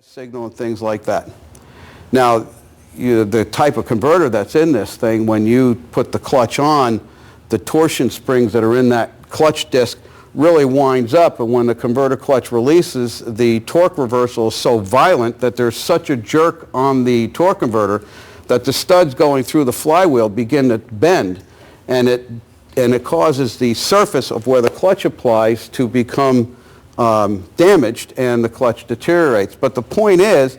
signal and things like that. Now, the type of converter that's in this thing, when you put the clutch on, the torsion springs that are in that clutch disc really winds up, and when the converter clutch releases, the torque reversal is so violent that there's such a jerk on the torque converter that the studs going through the flywheel begin to bend, and it causes the surface of where the clutch applies to become damaged, and the clutch deteriorates. But the point is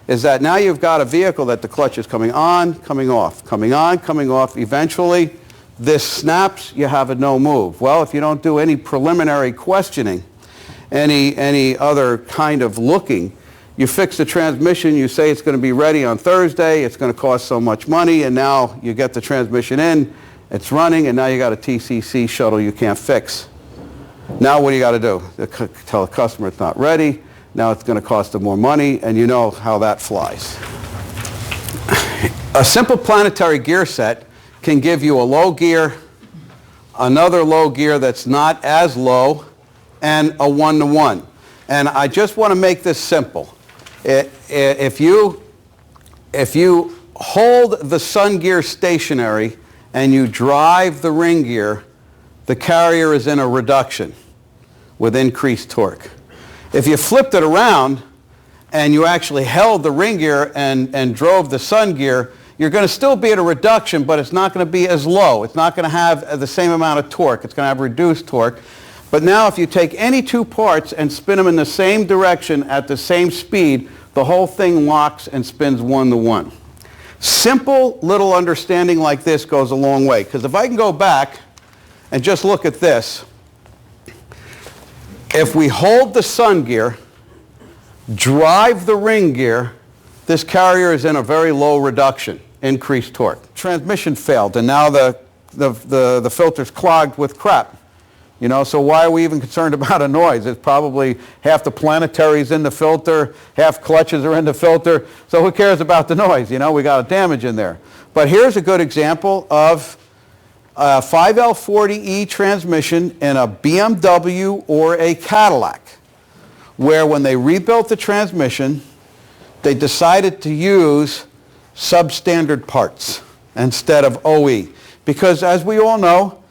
that now you've got a vehicle that the clutch is coming on, coming off, coming on, coming off. Eventually, this snaps, you have a no move. Well, if you don't do any preliminary questioning, any other kind of looking, you fix the transmission, you say it's going to be ready on Thursday, it's going to cost so much money, and now you get the transmission in, it's running, and now you got a TCC shuttle you can't fix. Now what do you got to do? Tell the customer it's not ready. Now it's going to cost them more money, and you know how that flies. A simple planetary gear set can give you a low gear, another low gear that's not as low, and a one-to-one. And I just want to make this simple. If you hold the sun gear stationary and you drive the ring gear, the carrier is in a reduction with increased torque. If you flipped it around and you actually held the ring gear and drove the sun gear, you're going to still be at a reduction, but it's not going to be as low. It's not going to have the same amount of torque. It's going to have reduced torque. But now if you take any two parts and spin them in the same direction at the same speed, the whole thing locks and spins one-to-one. Simple little understanding like this goes a long way, because if I can go back and just look at this, if we hold the sun gear, drive the ring gear, this carrier is in a very low reduction, increased torque. Transmission failed, and now the filter's clogged with crap. You know, so why are we even concerned about a noise? It's probably half the planetary's in the filter, half clutches are in the filter, so who cares about the noise? You know, we got a damage in there. But here's a good example of a 5L40E transmission in a BMW or a Cadillac, where when they rebuilt the transmission, they decided to use substandard parts instead of OE. Because as we all know,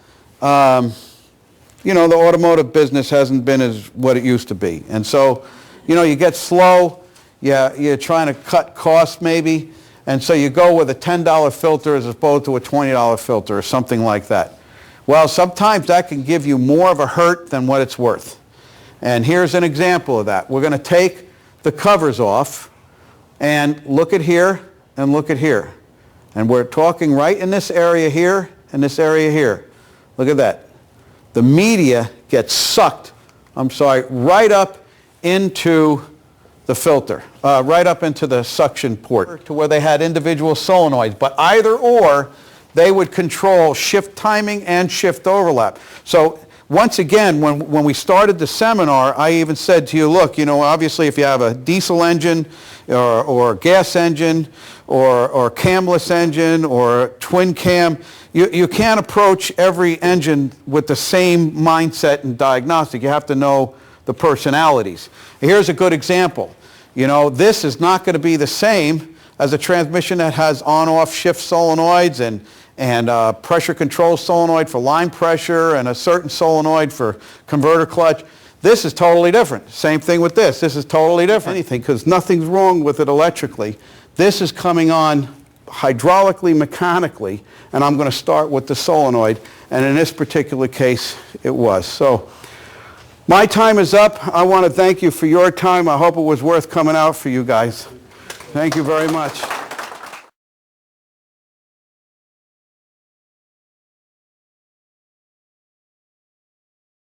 you know, the automotive business hasn't been as what it used to be. And so, you know, you get slow, you're trying to cut costs maybe, and so you go with a $10 filter as opposed to a $20 filter or something like that. Well, sometimes that can give you more of a hurt than what it's worth. And here's an example of that. We're going to take the covers off and look at here and look at here. And we're talking right in this area here and this area here. Look at that. The media gets sucked, right up into the filter, right up into the suction port to where they had individual solenoids. But either or, they would control shift timing and shift overlap. So once again, when we started the seminar, I even said to you, look, you know, obviously if you have a diesel engine or gas engine or camless engine or twin cam, you can't approach every engine with the same mindset and diagnostic. You have to know the personalities. Here's a good example. You know, this is not going to be the same as a transmission that has on-off shift solenoids and pressure control solenoid for line pressure and a certain solenoid for converter clutch. This is totally different. Same thing with this. This is totally different. Anything, because nothing's wrong with it electrically. This is coming on hydraulically, mechanically, and I'm going to start with the solenoid, and in this particular case, it was. So my time is up. I want to thank you for your time. I hope it was worth coming out for you guys. Thank you very much.